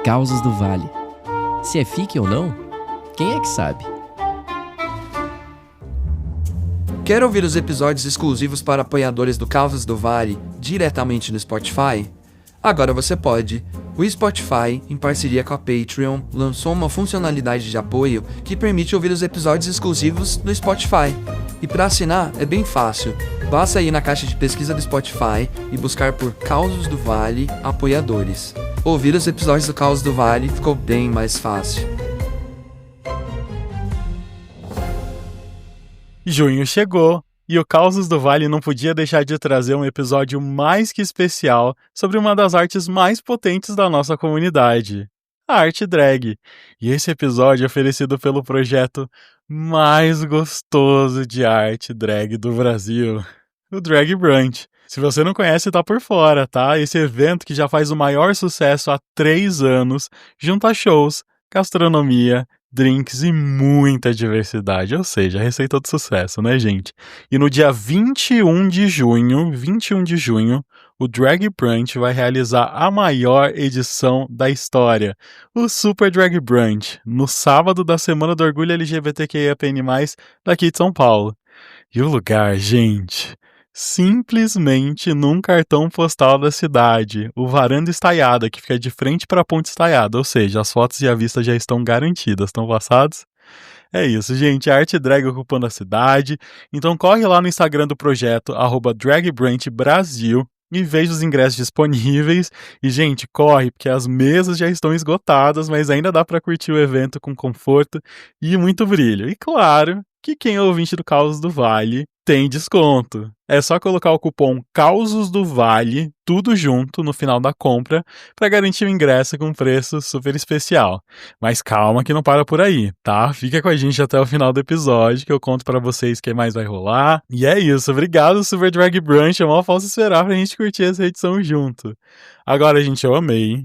Causos do Vale. Se é fique ou não, quem é que sabe? Quer ouvir os episódios exclusivos para apoiadores do Causos do Vale diretamente no Spotify? Agora você pode. O Spotify, em parceria com a Patreon, lançou uma funcionalidade de apoio que permite ouvir os episódios exclusivos no Spotify. E para assinar é bem fácil. Basta ir na caixa de pesquisa do Spotify e buscar por Causos do Vale Apoiadores. Ouvir os episódios do Causos do Vale ficou bem mais fácil. Junho chegou e o Causos do Vale não podia deixar de trazer um episódio mais que especial sobre uma das artes mais potentes da nossa comunidade, a arte drag. E esse episódio é oferecido pelo projeto mais gostoso de arte drag do Brasil, o Drag Brunch. Se você não conhece, tá por fora, tá? Esse evento que já faz o maior sucesso há 3 anos, junta shows, gastronomia, drinks e muita diversidade, ou seja, a receita do sucesso, né, gente? E no dia 21 de junho, o Drag Brunch vai realizar a maior edição da história, o Super Drag Brunch, no sábado da Semana do Orgulho LGBTQIAPN+, daqui de São Paulo. E o lugar, gente, simplesmente num cartão postal da cidade, o Varanda Estaiada, que fica de frente para a Ponte Estaiada, ou seja, as fotos e a vista já estão garantidas, estão passados? É isso, gente, a arte drag ocupando a cidade, então corre lá no Instagram do projeto, @dragbrunchbrasil, e veja os ingressos disponíveis. E, gente, corre, porque as mesas já estão esgotadas, mas ainda dá para curtir o evento com conforto e muito brilho. E claro que quem é ouvinte do Causos do Vale tem desconto. É só colocar o cupom Causos do Vale, tudo junto, no final da compra, para garantir o ingresso com preço super especial. Mas calma que não para por aí, tá? Fica com a gente até o final do episódio, que eu conto para vocês o que mais vai rolar. E é isso, obrigado Super Drag Brunch, eu mal posso esperar pra gente curtir essa edição junto. Agora, gente, eu amei,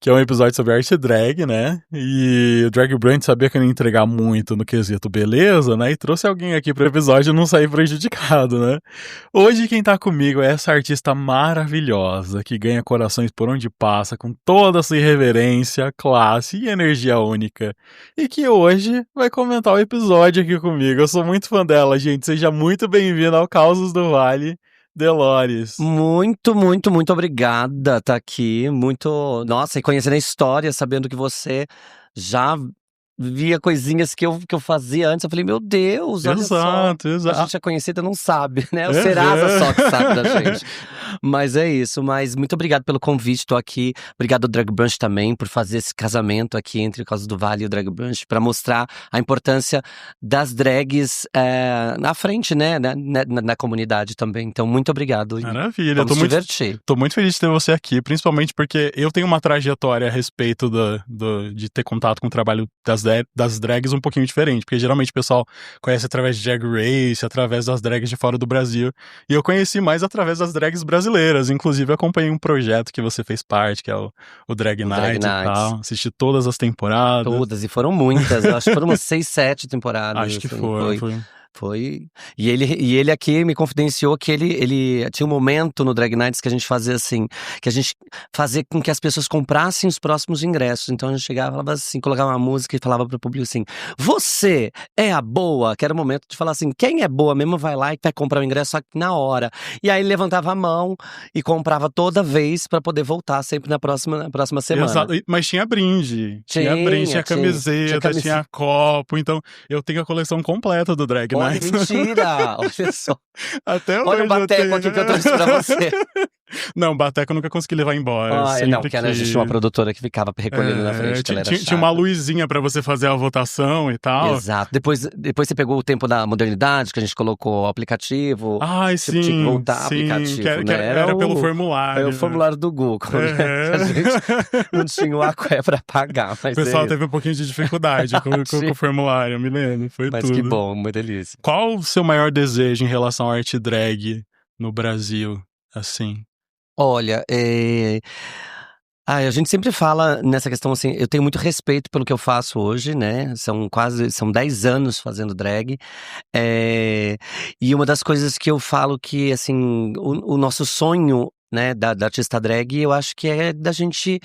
que é um episódio sobre arte drag, né? E o Drag Brunch sabia que eu não ia entregar muito no quesito beleza, né? E trouxe alguém aqui pro episódio não sair prejudicado, né? Hoje quem tá comigo é essa artista maravilhosa, que ganha corações por onde passa, com toda a sua irreverência, classe e energia única. E que hoje vai comentar o episódio aqui comigo. Eu sou muito fã dela, gente. Seja muito bem-vindo ao Causos do Vale, Delores. Muito obrigada, tá aqui. Nossa, e conhecendo a história, sabendo que você já via coisinhas que eu fazia antes. Eu falei, meu Deus, olha só. A gente é conhecida, não sabe, né? O Serasa só que sabe da gente. Mas é isso, mas muito obrigado pelo convite, tô aqui. Obrigado ao Drag Brunch também por fazer esse casamento aqui entre o Causos do Vale e o Drag Brunch, pra mostrar a importância das drags na frente, né? Na comunidade também. Então, muito obrigado. Maravilha, Vamos se divertir. Tô muito feliz de ter você aqui, principalmente porque eu tenho uma trajetória a respeito de ter contato com o trabalho das drags um pouquinho diferente, porque geralmente o pessoal conhece através de Drag Race, através das drags de fora do Brasil, e eu conheci mais através das drags brasileiras. Inclusive acompanhei um projeto que você fez parte, que é o Drag Night e tal, assisti todas as temporadas. Todas, e foram muitas, eu acho que foram umas 6, 7 temporadas. Acho que assim, foi. E ele aqui me confidenciou que ele tinha um momento no Drag Nights que a gente fazia assim, que a gente fazia com que as pessoas comprassem os próximos ingressos. Então a gente chegava, falava assim, colocava uma música e falava pro público assim: você é a boa, que era o momento de falar assim, quem é boa mesmo vai lá e vai comprar o ingresso só que na hora. E aí ele levantava a mão e comprava toda vez pra poder voltar sempre na próxima semana. Exato, mas tinha brinde. Tinha camiseta, tinha copo. Então eu tenho a coleção completa do Drag Night. Olha, mentira! Olha só. Até olha o bateco aqui que eu trouxe pra você. Não, bateco eu nunca consegui levar embora. Não, porque a gente tinha uma produtora que ficava recolhendo na frente, que ela era tinha uma luzinha pra você fazer a votação e tal. Exato. Depois você pegou o tempo da modernidade, que a gente colocou o aplicativo. Ai, sim. Tinha que voltar aplicativo, que era pelo formulário. Era o formulário do Google, né? A gente não tinha o Aqué pra pagar. Mas o pessoal teve um pouquinho de dificuldade com o formulário, eu me lembro. Foi mas tudo. Que bom, uma delícia. Qual o seu maior desejo em relação à arte drag no Brasil, assim? Olha, a gente sempre fala nessa questão assim, eu tenho muito respeito pelo que eu faço hoje, né? São 10 anos fazendo drag. E uma das coisas que eu falo que, assim, o nosso sonho, né, da artista drag, eu acho que é da gente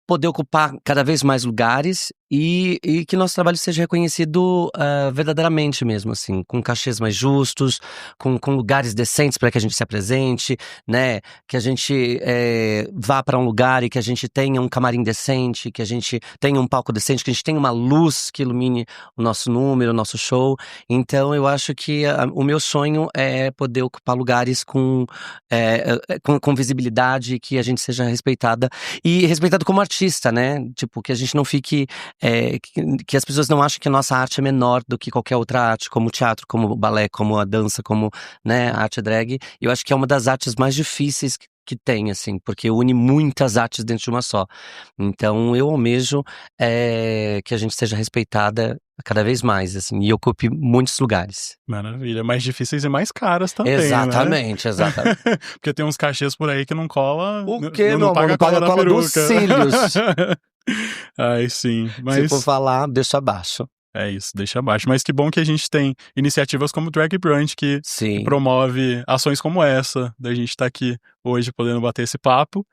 poder ocupar cada vez mais lugares e que nosso trabalho seja reconhecido verdadeiramente mesmo, assim, com cachês mais justos, com lugares decentes para que a gente se apresente, né? Que a gente vá para um lugar e que a gente tenha um camarim decente, que a gente tenha um palco decente, que a gente tenha uma luz que ilumine o nosso número, o nosso show. Então eu acho que o meu sonho é poder ocupar lugares com visibilidade, que a gente seja respeitada e respeitado como artista, né? Tipo, que a gente não fique que as pessoas não achem que a nossa arte é menor do que qualquer outra arte, como o teatro, como o balé, como a dança, como, né, a arte drag. Eu acho que é uma das artes mais difíceis que tem, assim, porque une muitas artes dentro de uma só. Então eu almejo que a gente seja respeitada cada vez mais, assim, e ocupe muitos lugares. Maravilha, mais difíceis e mais caras também, exatamente, né? Exatamente. Porque tem uns cachês por aí que não cola. O quê, não paga a cola dos cílios. Ai, sim. Mas se for falar, deixa abaixo. É isso, deixa abaixo. Mas que bom que a gente tem iniciativas como o Drag Brunch que promove ações como essa, da gente estar aqui hoje podendo bater esse papo.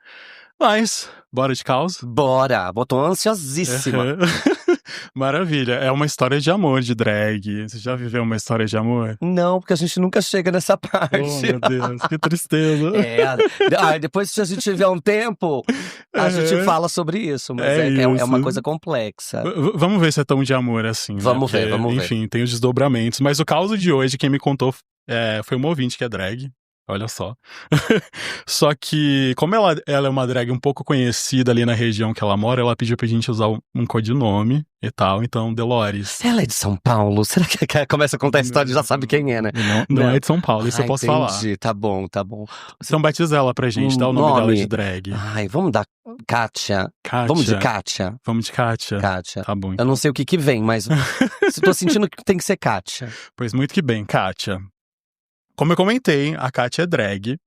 Mas, bora de causa? Bora! Tô ansiosíssima. Maravilha. É uma história de amor de drag. Você já viveu uma história de amor? Não, porque a gente nunca chega nessa parte. Oh, meu Deus, que tristeza. Depois, se a gente tiver um tempo, a gente fala sobre isso. Mas é uma coisa complexa. Vamos ver se é tão de amor assim. Vamos né? ver, vamos ver. Enfim, tem os desdobramentos. Mas o caso de hoje, quem me contou foi uma ouvinte que é drag. Olha só. Só que, como ela é uma drag um pouco conhecida ali na região que ela mora, ela pediu pra gente usar um codinome e tal. Então, Delores. Ela é de São Paulo? Será que começa a contar a história e já sabe quem é, né? Não é de São Paulo, isso eu posso falar. Tá bom. Então batiza ela pra gente, dá o nome dela de drag. Ai, vamos dar Kátia. Vamos de Kátia. Vamos de Kátia? Kátia. Tá bom. Eu não sei o que vem, mas tô sentindo que tem que ser Kátia. Pois muito que bem, Kátia. Como eu comentei, a Kátia é drag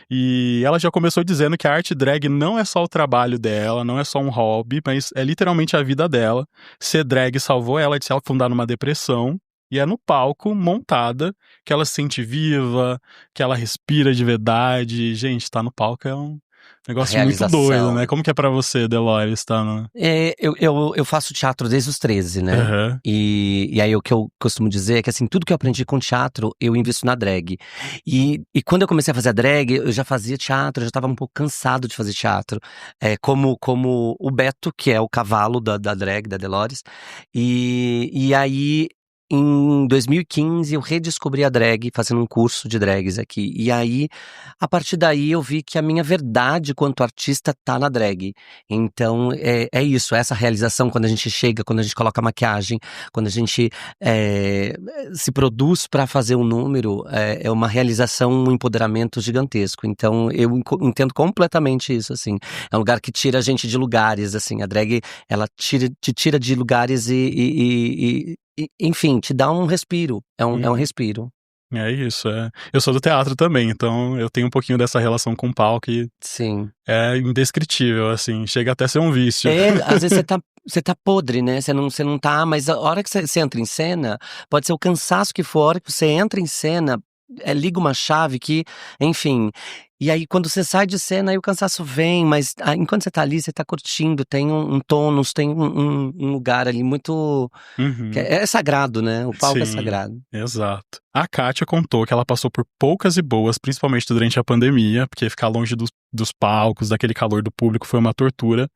e ela já começou dizendo que a arte drag não é só o trabalho dela, não é só um hobby, mas é literalmente a vida dela. Ser drag salvou ela de se afundar numa depressão e é no palco, montada, que ela se sente viva, que ela respira de verdade. Gente, tá no palco é um negócio muito doido, né? Como que é pra você, Delores, tá no... Eu faço teatro desde os 13, né? Uhum. E aí o que eu costumo dizer é que, assim, tudo que eu aprendi com teatro, eu invisto na drag. E quando eu comecei a fazer a drag, eu já fazia teatro, eu já tava um pouco cansado de fazer teatro. Como o Beto, que é o cavalo da drag, da Delores. E aí... Em 2015, eu redescobri a drag, fazendo um curso de drags aqui. E aí, a partir daí, eu vi que a minha verdade quanto artista tá na drag. Então, é isso, essa realização quando a gente chega, quando a gente coloca maquiagem, quando a gente se produz para fazer um número, é uma realização, um empoderamento gigantesco. Então, eu entendo completamente isso, assim. É um lugar que tira a gente de lugares, assim. A drag, ela te tira de lugares enfim, te dá um respiro. É um respiro. É isso, Eu sou do teatro também, então eu tenho um pouquinho dessa relação com o palco e... Sim. É indescritível, assim, chega até a ser um vício. Às vezes você tá podre, né? Você não tá, mas a hora que você entra em cena, pode ser o cansaço que for, a hora que você entra em cena, liga uma chave que, enfim... E aí, quando você sai de cena, aí o cansaço vem, mas enquanto você tá ali, você tá curtindo, tem um tônus, tem um lugar ali muito... que é sagrado, né? O palco é sagrado. Exato. A Kátia contou que ela passou por poucas e boas, principalmente durante a pandemia, porque ficar longe dos palcos, daquele calor do público, foi uma tortura.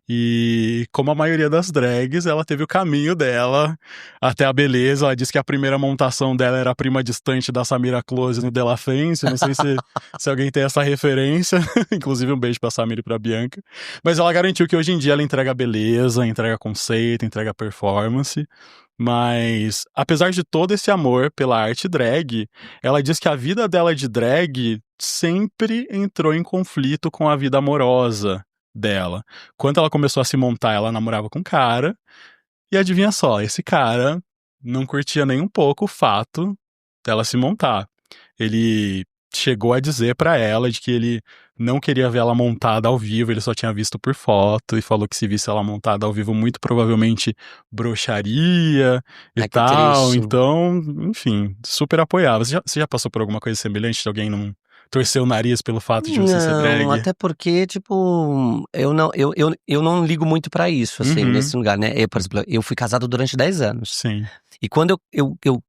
E como a maioria das drags, ela teve o caminho dela até a beleza. Ela disse que a primeira montação dela era a prima distante da Samira Close no Della Fence. Não sei se alguém tem essa referência. Inclusive um beijo pra Samira e pra Bianca. Mas ela garantiu que hoje em dia ela entrega beleza, entrega conceito, entrega performance. Mas, apesar de todo esse amor pela arte drag, ela diz que a vida dela de drag sempre entrou em conflito com a vida amorosa dela. Quando ela começou a se montar, ela namorava com um cara, e adivinha só, esse cara não curtia nem um pouco o fato dela se montar. Ele chegou a dizer pra ela de que ele não queria ver ela montada ao vivo, ele só tinha visto por foto e falou que se visse ela montada ao vivo, muito provavelmente broxaria e tal. Então, enfim, super apoiava. Você já passou por alguma coisa semelhante de alguém torcer o nariz pelo fato de você ser drag? Não, até porque, tipo, eu não ligo muito pra isso, assim, nesse lugar, né? Por exemplo, eu fui casado durante 10 anos. Sim. E quando eu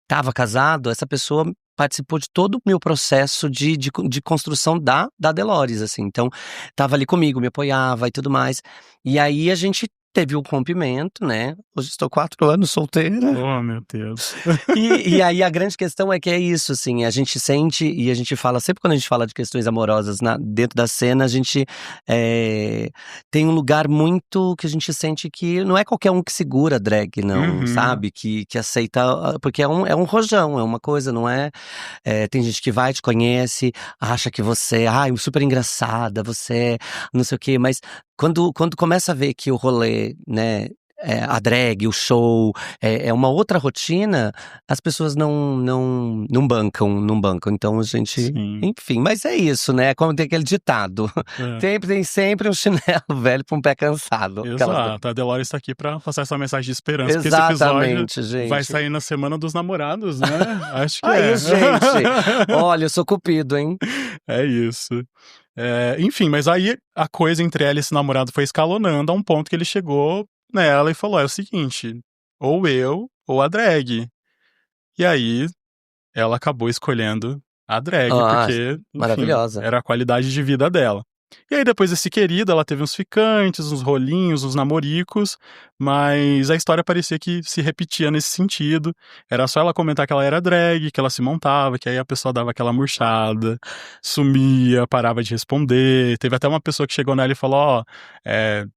tava casado, essa pessoa participou de todo o meu processo de construção da Delores, assim. Então, tava ali comigo, me apoiava e tudo mais. E aí a gente teve um rompimento, né? Hoje estou 4 anos solteira. Oh, meu Deus. E aí a grande questão é que é isso, assim, a gente sente e a gente fala, sempre quando a gente fala de questões amorosas dentro da cena, a gente tem um lugar muito que a gente sente que não é qualquer um que segura drag, não, sabe? Que aceita, porque é um rojão, é uma coisa, não é? Tem gente que vai, te conhece, acha que você é super engraçada, você não sei o quê, mas quando começa a ver que o rolê, né, a drag, o show, é uma outra rotina, as pessoas não bancam. Então a gente, Sim. enfim, mas é isso, né? Como tem aquele ditado, tem sempre um chinelo velho pra um pé cansado. Exato, a Delores tá aqui pra passar essa mensagem de esperança. Exatamente, porque esse episódio gente. vai sair na Semana dos Namorados, né? Acho que Aí, gente, olha, eu sou cupido, hein? É isso. Enfim, mas aí a coisa entre ela e esse namorado foi escalonando a um ponto que ele chegou nela e falou: é o seguinte, ou eu ou a drag. E aí ela acabou escolhendo a drag, porque, enfim, maravilhosa. era a qualidade de vida dela. E aí depois desse querido, ela teve uns ficantes, uns rolinhos, uns namoricos, mas a história parecia que se repetia nesse sentido. Era só ela comentar que ela era drag, que ela se montava, que aí a pessoa dava aquela murchada, sumia, parava de responder. Teve até uma pessoa que chegou nela e falou: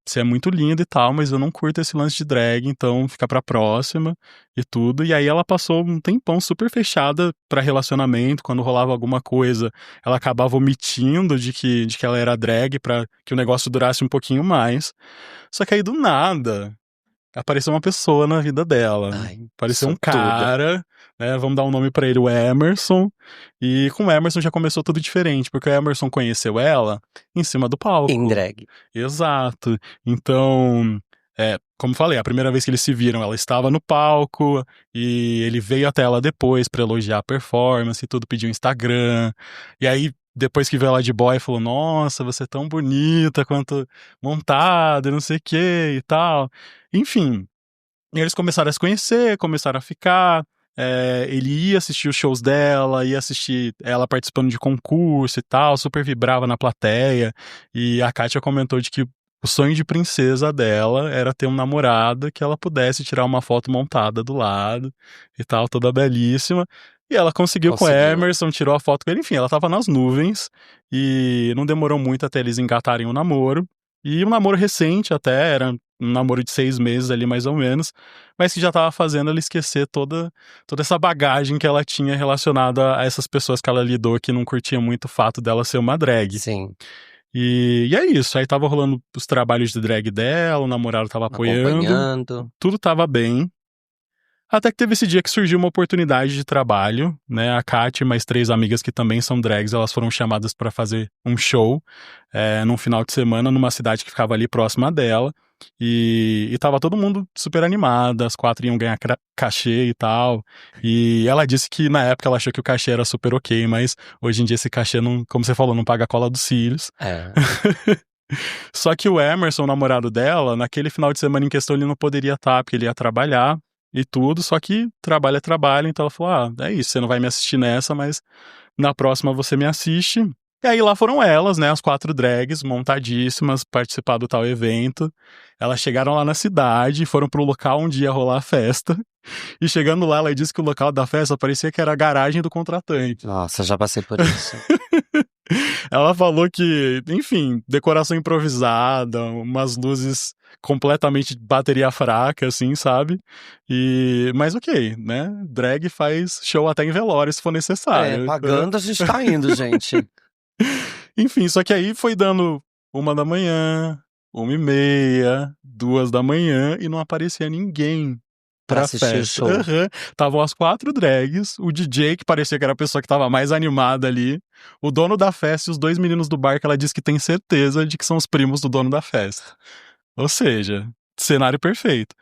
você é muito linda e tal, mas eu não curto esse lance de drag, então fica pra próxima e tudo. E aí ela passou um tempão super fechada pra relacionamento. Quando rolava alguma coisa, ela acabava omitindo de que ela era drag pra que o negócio durasse um pouquinho mais. Só que aí do nada apareceu uma pessoa na vida dela. Apareceu um cara, né? Vamos dar um nome pra ele, o Emerson. E com o Emerson já começou tudo diferente, porque o Emerson conheceu ela em cima do palco. Em drag. Exato. Então, como falei, a primeira vez que eles se viram, ela estava no palco e ele veio até ela depois pra elogiar a performance e tudo, pediu Instagram. E aí, depois que veio ela de boy, falou: nossa, você é tão bonita quanto montada, não sei o que e tal. Enfim, eles começaram a se conhecer, começaram a ficar. Ele ia assistir os shows dela, ia assistir ela participando de concurso e tal, super vibrava na plateia. E a Kátia comentou de que o sonho de princesa dela era ter um namorado que ela pudesse tirar uma foto montada do lado e tal, toda belíssima. E ela conseguiu com o Emerson, tirou a foto com ele. Enfim, ela tava nas nuvens e não demorou muito até eles engatarem o namoro. E um namoro recente até, era um namoro de 6 meses ali mais ou menos, mas que já tava fazendo ela esquecer toda essa bagagem que ela tinha relacionada a essas pessoas que ela lidou que não curtiam muito o fato dela ser uma drag. Sim. E é isso, aí tava rolando os trabalhos de drag dela, o namorado tava apoiando, tudo tava bem. Até que teve esse dia que surgiu uma oportunidade de trabalho, né? A Kátia e mais 3 amigas que também são drags, elas foram chamadas para fazer um show num final de semana numa cidade que ficava ali próxima dela. E tava todo mundo super animado, as 4 iam ganhar cachê e tal. E ela disse que na época ela achou que o cachê era super ok, mas hoje em dia esse cachê, não, como você falou, não paga a cola dos cílios. Só que o Emerson, o namorado dela, naquele final de semana em questão ele não poderia estar, porque ele ia trabalhar e tudo, só que trabalho é trabalho, então ela falou: é isso, você não vai me assistir nessa, mas na próxima você me assiste. E aí lá foram elas, né, as 4 drags, montadíssimas, participar do tal evento. Elas chegaram lá na cidade, foram pro local onde ia rolar a festa. E chegando lá, ela disse que o local da festa parecia que era a garagem do contratante. Nossa, já passei por isso. Ela falou que, enfim, decoração improvisada, umas luzes completamente bateria fraca, assim, sabe? Mas ok, né? Drag faz show até em velório, se for necessário. Pagando a gente tá indo, gente. Enfim, só que aí foi dando 1 da manhã, 1h30, 2 da manhã e não aparecia ninguém pra assistir o show. Estavam as 4 drags, o DJ, que parecia que era a pessoa que tava mais animada ali, o dono da festa e os 2 meninos do bar, que ela disse que tem certeza de que são os primos do dono da festa. Ou seja, cenário perfeito.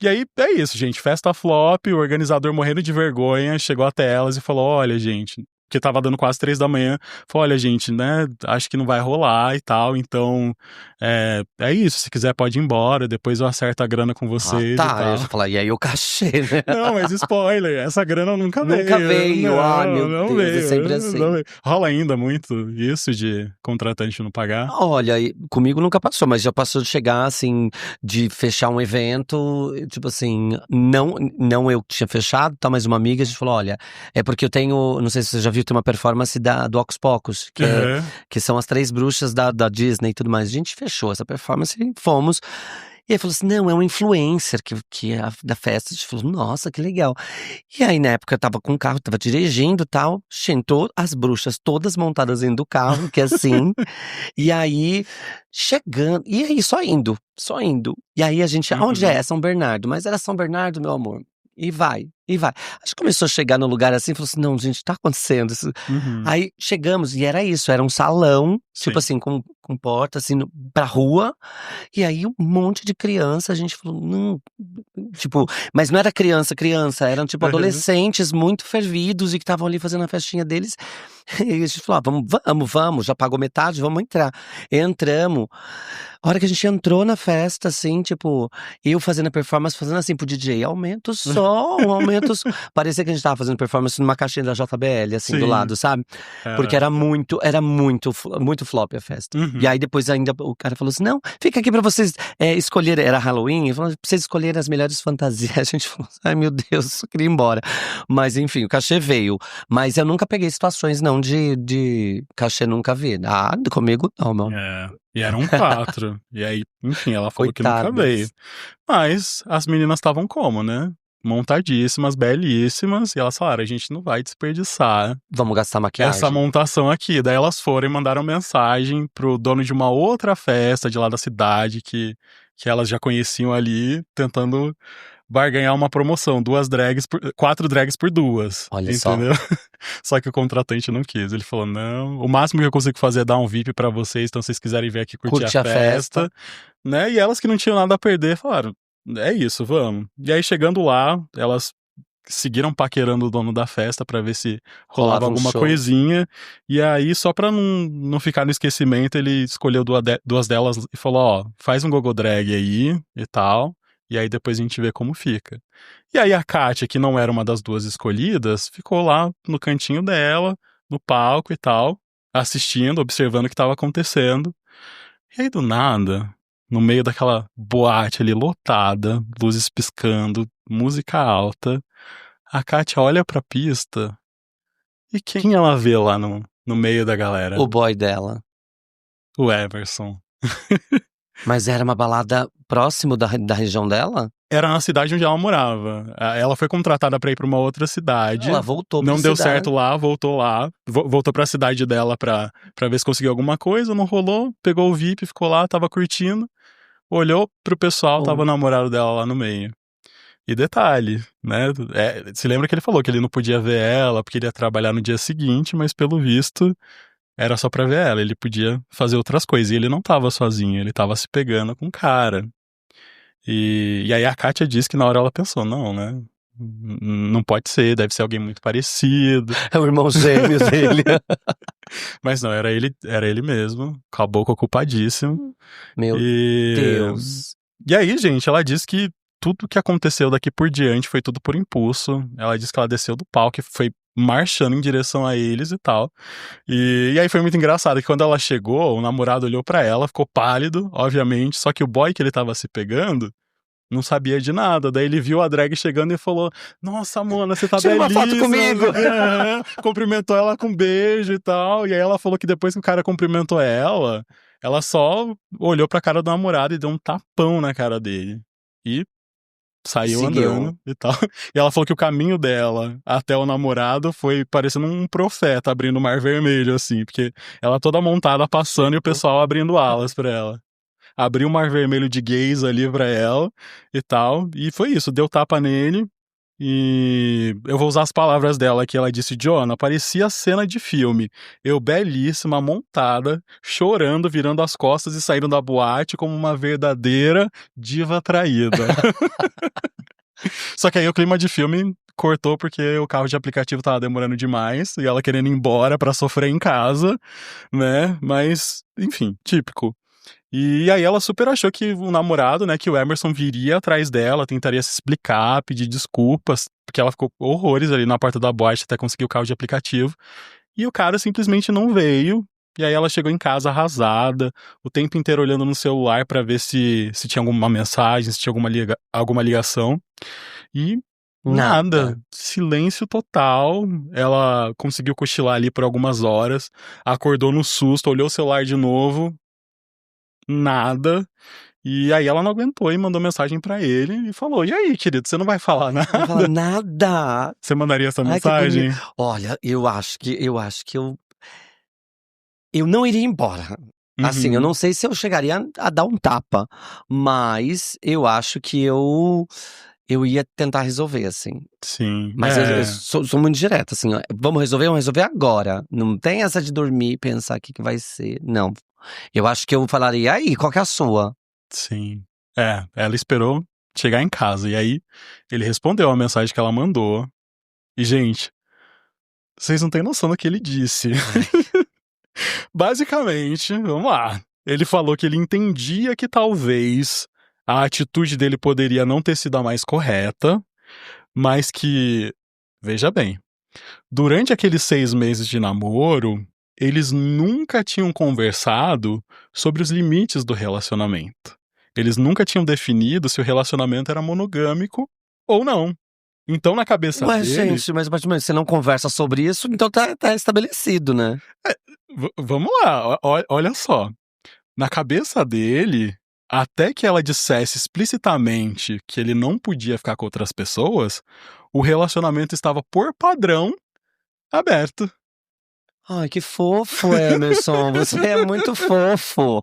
E aí é isso, gente, festa flop, o organizador morrendo de vergonha chegou até elas e falou: olha, gente, porque tava dando quase 3 da manhã. Falou, olha, gente, né, acho que não vai rolar e tal, então é isso, se quiser pode ir embora, depois eu acerto a grana com vocês e tá, tal. eu já falei, e aí o cachê, né? Não, mas spoiler, essa grana nunca veio. Nunca veio, não, meu não Deus, veio, é sempre assim. não veio. Rola ainda muito isso de contratante não pagar? Olha, comigo nunca passou, mas já passou de chegar, assim, de fechar um evento, tipo assim, não eu que tinha fechado, tá, mas uma amiga, a gente falou, olha, é porque eu tenho, não sei se você já viu, tem uma performance do Hocus Pocus, que são as 3 bruxas da Disney e tudo mais. A gente fechou essa performance e fomos. E aí falou assim, não, é um influencer que é da festa. A gente falou, nossa, que legal. E aí, na época, eu tava com o carro, tava dirigindo e tal, sentou as bruxas todas montadas dentro do carro, que é assim. E aí, chegando, e aí, só indo. E aí a gente, aonde é? São Bernardo. Mas era São Bernardo, meu amor. E vai. Acho que começou a chegar no lugar assim, falou assim, não, gente, tá acontecendo isso. Aí chegamos, e era isso, era um salão, tipo assim, com porta, assim, pra rua. E aí um monte de criança, a gente falou, não, tipo, mas não era criança, eram tipo adolescentes muito fervidos e que estavam ali fazendo a festinha deles. E a gente falou, vamos, já pagou metade, vamos entrar. Entramos. A hora que a gente entrou na festa, assim, tipo, eu fazendo a performance, fazendo assim pro DJ, aumenta o som, aumenta o som. Parecia que a gente tava fazendo performance numa caixinha da JBL, assim, do lado, sabe? Porque era muito flop a festa. E aí depois ainda o cara falou assim, não, fica aqui pra vocês escolherem, era Halloween, falou, pra vocês escolherem as melhores fantasias. A gente falou, ai meu Deus, eu queria ir embora. Mas enfim, o cachê veio. Mas eu nunca peguei situações, não, de cachê, nunca vi. Ah, comigo não, meu. E eram 4. E aí, enfim, ela falou que nunca veio. Mas as meninas estavam como, né? Montadíssimas, belíssimas. E elas falaram, a gente não vai desperdiçar. Vamos gastar maquiagem. Essa montação aqui. Daí elas foram e mandaram mensagem pro dono de uma outra festa de lá da cidade que elas já conheciam ali, tentando barganhar uma promoção, 4 drags por 2. Olha entendeu? só. Só que o contratante não quis. Ele falou, não, o máximo que eu consigo fazer é dar um VIP pra vocês, então se vocês quiserem vir aqui curtir a festa. Né? E elas que não tinham nada a perder, falaram, é isso, vamos. E aí chegando lá, elas seguiram paquerando o dono da festa pra ver se rolava alguma coisinha. E aí, só pra não ficar no esquecimento, ele escolheu 2 delas e falou, ó, faz um gogo drag aí e tal. E aí depois a gente vê como fica. E aí a Kátia, que não era uma das 2 escolhidas, ficou lá no cantinho dela, no palco e tal, assistindo, observando o que estava acontecendo. E aí do nada, no meio daquela boate ali lotada, luzes piscando, música alta, a Kátia olha pra pista e quem ela vê lá no meio da galera? O boy dela. O Everson. Mas era uma balada próximo da região dela? Era na cidade onde ela morava. Ela foi contratada pra ir pra uma outra cidade. Ela voltou pra Não deu certo lá, voltou lá. Voltou pra cidade dela pra ver se conseguiu alguma coisa. Não rolou, pegou o VIP, ficou lá, tava curtindo. Olhou pro pessoal, tava o namorado dela lá no meio. E detalhe, né? Se lembra que ele falou que ele não podia ver ela porque ele ia trabalhar no dia seguinte, mas pelo visto era só pra ver ela. Ele podia fazer outras coisas. E ele não tava sozinho, ele tava se pegando com o cara. E aí a Kátia disse que na hora ela pensou, não, né? Não pode ser, deve ser alguém muito parecido. É o irmão gêmeo dele. Mas não, era ele mesmo. Acabou com ocupadíssimo. Meu Deus. E aí, gente, ela disse que tudo que aconteceu daqui por diante foi tudo por impulso. Ela disse que ela desceu do palco e foi marchando em direção a eles e tal. E aí foi muito engraçado que quando ela chegou, o namorado olhou pra ela, ficou pálido, obviamente, só que o boy que ele tava se pegando não sabia de nada. Daí ele viu a drag chegando e falou, nossa, mona, você tá belíssima. Tira uma foto comigo. Cumprimentou ela com um beijo e tal. E aí ela falou que depois que o cara cumprimentou ela só olhou pra cara do namorado e deu um tapão na cara dele. E saiu andando e tal. E ela falou que o caminho dela até o namorado foi parecendo um profeta abrindo o Mar Vermelho, assim. Porque ela toda montada passando e o pessoal abrindo alas pra ela. Abriu o Mar Vermelho de gays ali pra ela e tal. E foi isso, deu tapa nele. E eu vou usar as palavras dela que ela disse, Joana, parecia cena de filme. Eu belíssima, montada, chorando, virando as costas e saindo da boate como uma verdadeira diva traída. Só que aí o clima de filme cortou porque o carro de aplicativo tava demorando demais e ela querendo ir embora pra sofrer em casa, né? Mas, enfim, típico. E aí ela super achou que o namorado, né, que o Emerson viria atrás dela, tentaria se explicar, pedir desculpas, porque ela ficou horrores ali na porta da boate até conseguir o carro de aplicativo. E o cara simplesmente não veio. E aí ela chegou em casa arrasada, o tempo inteiro olhando no celular pra ver se tinha alguma mensagem, se tinha alguma ligação. E nada. Silêncio total. Ela conseguiu cochilar ali por algumas horas, acordou no susto, olhou o celular de novo. Nada. E aí ela não aguentou e mandou mensagem pra ele e falou: "E aí, querido, você não vai falar Não fala nada?" nada. Você mandaria essa Ai, que mensagem? bonito. Olha, eu acho que eu não iria embora. Assim, eu Uhum. não sei se eu chegaria a dar um tapa, mas eu acho que eu ia tentar resolver, assim. Sim. Mas eu sou muito direto, assim, ó, vamos resolver agora. Não tem essa de dormir e pensar o que vai ser, não. Eu acho que eu falaria: "Aí, qual que é a sua?" Sim. Ela esperou chegar em casa. E aí, ele respondeu a mensagem que ela mandou. E, gente, vocês não têm noção do que ele disse. Basicamente, vamos lá. Ele falou que ele entendia que talvez a atitude dele poderia não ter sido a mais correta, mas que, veja bem, durante aqueles 6 meses de namoro, eles nunca tinham conversado sobre os limites do relacionamento. Eles nunca tinham definido se o relacionamento era monogâmico ou não. Então, na cabeça Ué, dele. gente, mas a partir do momento que você não conversa sobre isso, então tá estabelecido, né. Vamos lá, olha só. Na cabeça dele, até que ela dissesse explicitamente que ele não podia ficar com outras pessoas, o relacionamento estava, por padrão, aberto. Ai, que fofo, Emerson, você é muito fofo.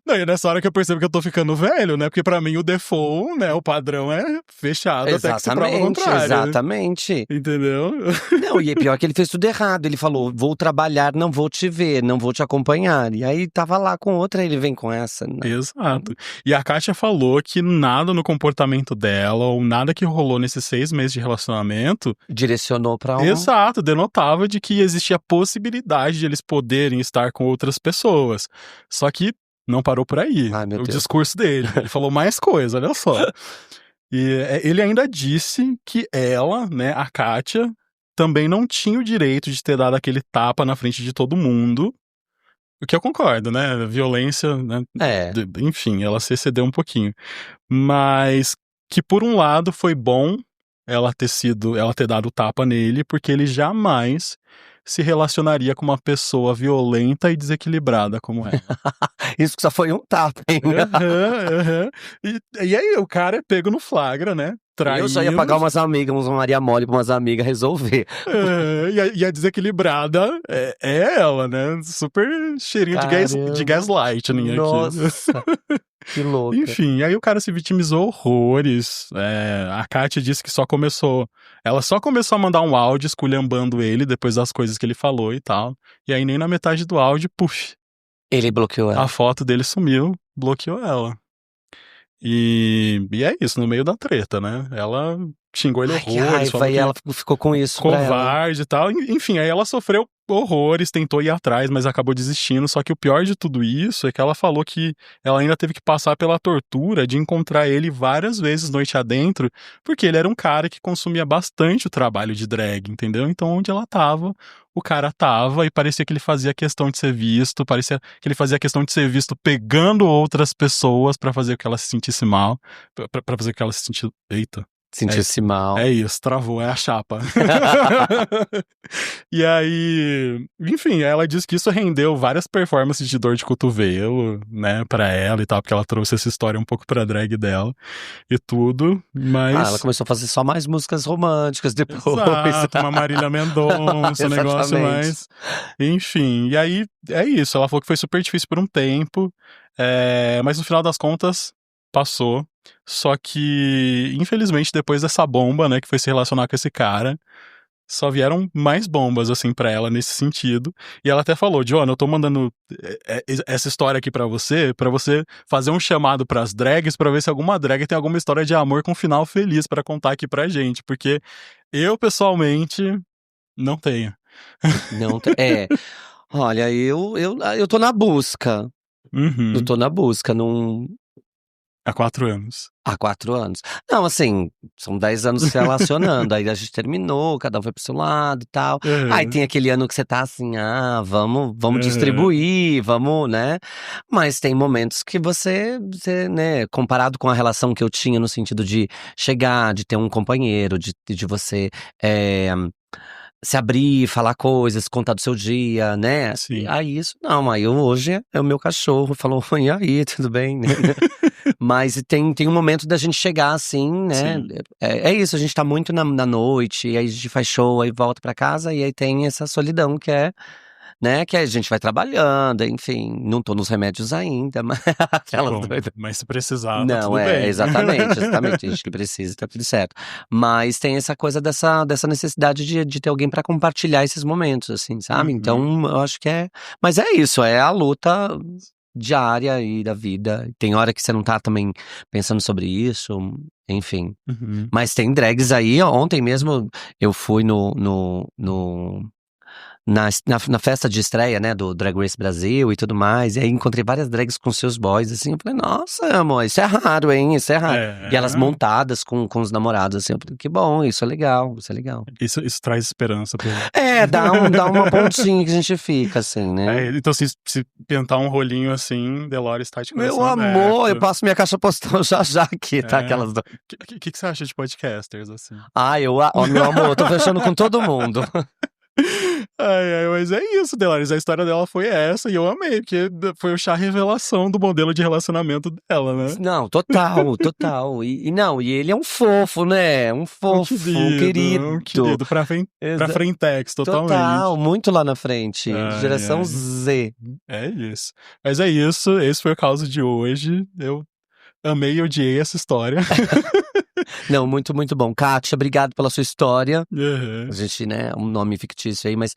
Não, e nessa hora que eu percebo que eu tô ficando velho, né? Porque pra mim o default, né? O padrão é fechado até que se prova o contrário. Exatamente. Entendeu? Não, e é pior que ele fez tudo errado. Ele falou: "Vou trabalhar, não vou te ver, não vou te acompanhar." E aí tava lá com outra, ele vem com essa. Não. Exato. E a Kátia falou que nada no comportamento dela, ou nada que rolou nesses 6 meses de relacionamento, Direcionou pra exato, denotava de que existia a possibilidade de eles poderem estar com outras pessoas. Só que não parou por aí. Ai, meu O Deus. discurso dele. Ele falou mais coisa, olha só. E ele ainda disse que ela, né, a Kátia, também não tinha o direito de ter dado aquele tapa na frente de todo mundo. O que eu concordo, né? Violência, né? É. Enfim, ela se excedeu um pouquinho. Mas que por um lado foi bom ela ter dado o tapa nele, porque ele jamais se relacionaria com uma pessoa violenta e desequilibrada como ela. Isso que só foi um tapa, hein. Aham. E aí o cara é pego no flagra, né? Eu só ia Traindo. pagar umas amigas, uma Maria Mole pra umas amigas resolver. E a desequilibrada é ela, né? Super cheirinho de gaslighting aqui. Nossa, que louca. Enfim, aí o cara se vitimizou horrores. A Kátia disse que ela só começou a mandar um áudio esculhambando ele depois das coisas que ele falou e tal. E aí nem na metade do áudio, puf, Ele bloqueou a ela. foto dele sumiu, bloqueou ela. E é isso, no meio da treta, né? Ela xingou ele Ai, que horrores, raiva, falou e que ela ficou com isso pra ela. covarde e tal. Enfim, aí ela sofreu horrores, tentou ir atrás, mas acabou desistindo. Só que o pior de tudo isso é que ela falou que ela ainda teve que passar pela tortura de encontrar ele várias vezes noite adentro, porque ele era um cara que consumia bastante o trabalho de drag, entendeu? Então onde ela tava, o cara tava, e parecia que ele fazia questão de ser visto, parecia que ele fazia questão de ser visto pegando outras pessoas pra fazer com que ela se sentisse mal, pra fazer com que ela se sentisse... Eita. Sentiu-se mal. É isso, travou, é a chapa. E aí, enfim, ela disse que isso rendeu várias performances de dor de cotovelo, né, pra ela e tal, porque ela trouxe essa história um pouco pra drag dela e tudo, mas... ela começou a fazer só mais músicas românticas depois. Exato, uma Marília Mendonça, um negócio mais... Enfim, e aí é isso, ela falou que foi super difícil por um tempo, mas no final das contas, passou. Só que, infelizmente, depois dessa bomba, né, que foi se relacionar com esse cara, só vieram mais bombas, assim, pra ela nesse sentido. E ela até falou, Joana, eu tô mandando essa história aqui pra você fazer um chamado pras drags pra ver se alguma drag tem alguma história de amor com final feliz pra contar aqui pra gente. Porque eu, pessoalmente, não tenho. Não, olha, eu tô na busca. Uhum. Eu tô na busca, não... Há 4 anos. Há 4 anos. Não, assim, são 10 anos se relacionando, aí a gente terminou, cada um foi pro seu lado e tal. Aí tem aquele ano que você tá assim, vamos distribuir, vamos, né? Mas tem momentos que você, né, comparado com a relação que eu tinha no sentido de chegar, de ter um companheiro, de você se abrir, falar coisas, contar do seu dia, né? Sim. Aí isso não, aí hoje é o meu cachorro, falou, e aí, tudo bem? Mas tem um momento da gente chegar assim, né? É isso, a gente tá muito na noite, e aí a gente faz show, aí volta pra casa, e aí tem essa solidão que é, né? Que a gente vai trabalhando, enfim, não tô nos remédios ainda, mas aquelas doidas. Mas se precisar, tá Não, tudo bem. exatamente, tem gente que precisa, tá tudo certo. Mas tem essa coisa dessa necessidade de ter alguém pra compartilhar esses momentos, assim, sabe? Então, eu acho que mas é isso, é a luta diária aí da vida. Tem hora que você não tá também pensando sobre isso, enfim. Mas tem drags aí, ontem mesmo eu fui na festa de estreia, né, do Drag Race Brasil e tudo mais, e aí encontrei várias drags com seus boys, assim, eu falei, nossa, amor, isso é raro, hein, isso é raro. E elas montadas com os namorados, assim, eu falei, que bom, isso é legal, isso é legal. Isso traz esperança pra ele. Dá uma pontinha que a gente fica, assim, né. Então se pintar um rolinho assim, Delores tá de coração Meu aberto. amor, eu passo minha caixa postal já aqui, tá, aquelas... O que você acha de podcasters, assim? Meu amor, eu tô fechando com todo mundo. Mas é isso, Delores. A história dela foi essa e eu amei, porque foi o chá revelação do modelo de relacionamento dela, né? Não, total. E ele é um fofo, né? Um fofo, um querido. Um querido pra frentex, totalmente. Total, muito lá na frente. Geração Z. É isso. Mas é isso, esse foi o caso de hoje. Eu amei e odiei essa história. Não, muito, muito bom. Kátia, obrigado pela sua história. A gente, né, um nome fictício aí, mas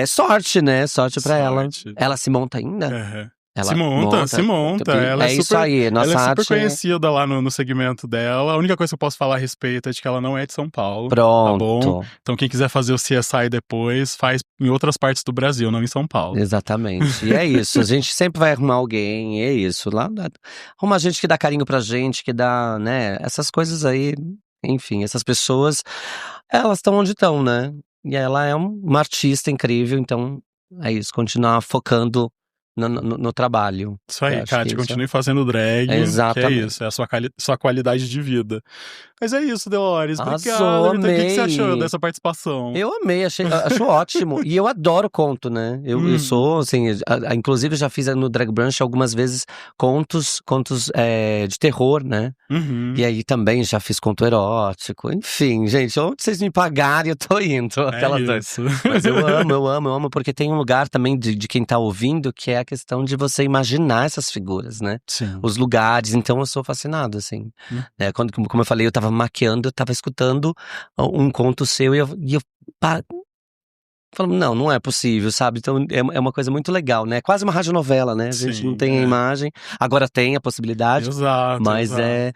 sorte, né? Sorte pra ela. Ela se monta ainda? Ela se monta. Ela é isso aí, nossa ela é super arte conhecida lá no segmento dela. A única coisa que eu posso falar a respeito é de que ela não é de São Paulo. Pronto. Tá bom? Então quem quiser fazer o CSI depois, faz em outras partes do Brasil, não em São Paulo. Exatamente. E é isso, a gente sempre vai arrumar alguém, é isso. Arruma gente que dá carinho pra gente, que dá, né, essas coisas aí, enfim, essas pessoas, elas estão onde estão, né? E ela é uma artista incrível, então é isso, continuar focando no trabalho. Isso aí, Kátia, continue fazendo drag. Exatamente. Que é isso, é a sua qualidade de vida. Mas é isso, Delores. Arrasou, obrigado. amei. O que você achou dessa participação? Eu amei, acho ótimo. E eu adoro conto, né? Eu sou, assim, inclusive eu já fiz no Drag Brunch algumas vezes contos de terror, né? E aí também já fiz conto erótico. Enfim, gente, onde vocês me pagarem, eu tô indo. Isso. Mas eu amo, porque tem um lugar também de quem tá ouvindo que é a questão de você imaginar essas figuras, né? Sim. Os lugares, então eu sou fascinado, assim. Como eu falei, eu tava maquiando, eu tava escutando um conto seu e eu falando, não é possível, sabe? Então é uma coisa muito legal, né? É quase uma radionovela, né? A gente não tem a imagem, agora tem a possibilidade. Exato. Mas é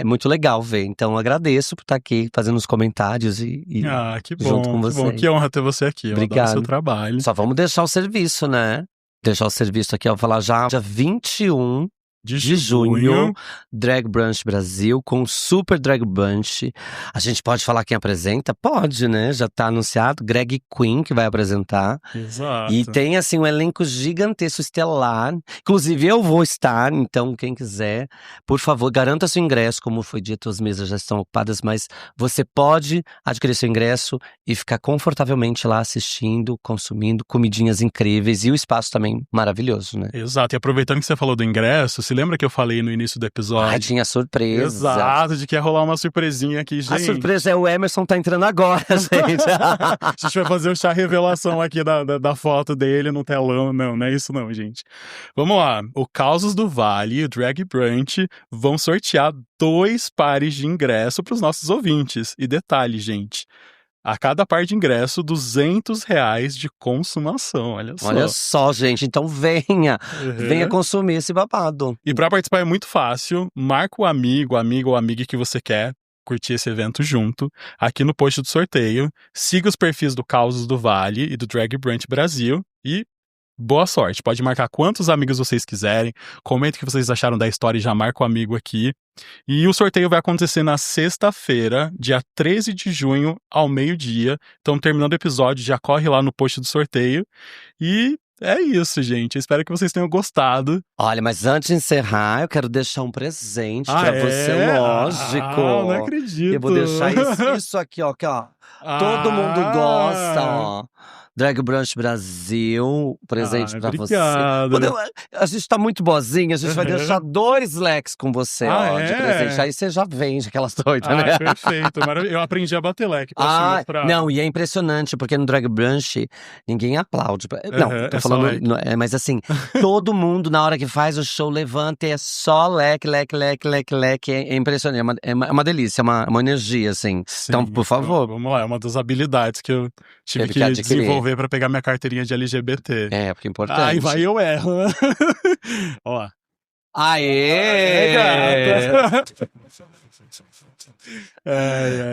muito legal ver. Então agradeço por estar aqui fazendo os comentários e que bom, junto com você. Que bom, que honra ter você aqui. Obrigado. O seu trabalho. Só vamos deixar o serviço, né? Deixar o serviço aqui, eu vou falar já dia 21 de junho, Drag Brunch Brasil, com o Super Drag Brunch. A gente pode falar quem apresenta? Pode, né? Já tá anunciado. Greg Queen, que vai apresentar. Exato. E tem, assim, um elenco gigantesco, estelar. Inclusive, eu vou estar, então, quem quiser, por favor, garanta seu ingresso. Como foi dito, as mesas já estão ocupadas, mas você pode adquirir seu ingresso e ficar confortavelmente lá assistindo, consumindo comidinhas incríveis. E o espaço também maravilhoso, né? Exato. E aproveitando que você falou do ingresso, se lembra que eu falei no início do episódio? Tinha surpresa. Exato, de que ia rolar uma surpresinha aqui, gente. A surpresa é o Emerson tá entrando agora, gente. A gente vai fazer o chá revelação aqui da foto dele no telão. Não é isso não, gente. Vamos lá. O Causos do Vale e o Drag Brunch vão sortear 2 pares de ingresso para os nossos ouvintes. E detalhe, gente, A cada par de ingresso, R$200 de consumação, olha só. Olha só, gente, então venha consumir esse babado. E pra participar é muito fácil, marca o amigo ou amiga que você quer curtir esse evento junto, aqui no post do sorteio, siga os perfis do Causos do Vale e do Drag Brunch Brasil e boa sorte. Pode marcar quantos amigos vocês quiserem, comenta o que vocês acharam da história e já marca o amigo aqui. E o sorteio vai acontecer na sexta-feira, dia 13 de junho, ao meio-dia. Então, terminando o episódio, já corre lá no post do sorteio. E é isso, gente. Eu espero que vocês tenham gostado. Olha, mas antes de encerrar, eu quero deixar um presente pra você, lógico. Não acredito. Eu vou deixar isso aqui, ó. Todo mundo gosta, ó. Drag Brunch Brasil, presente pra obrigado. você. A gente tá muito boazinha, a gente vai deixar 2 leques com você, de presente. Aí você já vende aquelas doidas, né? Perfeito. Eu aprendi a bater leque pra te mostrar. Não, e é impressionante, porque no Drag Brunch, ninguém aplaude. Não, tô falando… mas assim, todo mundo, na hora que faz o show, levanta e é só leque. É impressionante, é uma delícia, é uma energia, assim. Sim, então, por favor. Vamos lá, é uma das habilidades que eu tive que desenvolver pra pegar minha carteirinha de LGBT. Porque é importante. Aí vai eu erro, né? Ó. Aê!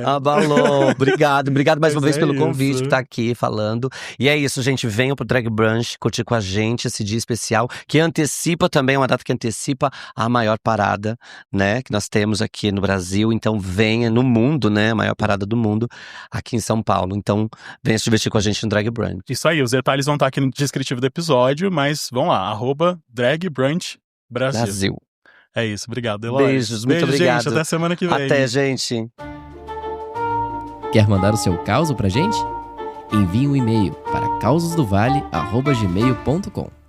Abalou. Obrigado mais uma vez pelo convite, por estar aqui falando. E é isso, gente. Venham pro Drag Brunch curtir com a gente esse dia especial, que antecipa também, uma data que antecipa a maior parada, né, que nós temos aqui no Brasil. Então venha no mundo, né, a maior parada do mundo aqui em São Paulo. Então venha se divertir com a gente no Drag Brunch. Isso aí, os detalhes vão estar aqui no descritivo do episódio, mas vão lá, @Drag Brunch Brasil. É isso, obrigado, Eloy. Beijos, muito obrigado. Gente, até semana que vem. Até, gente. Quer mandar o seu caos pra gente? Envie um e-mail para causosdovale@gmail.com.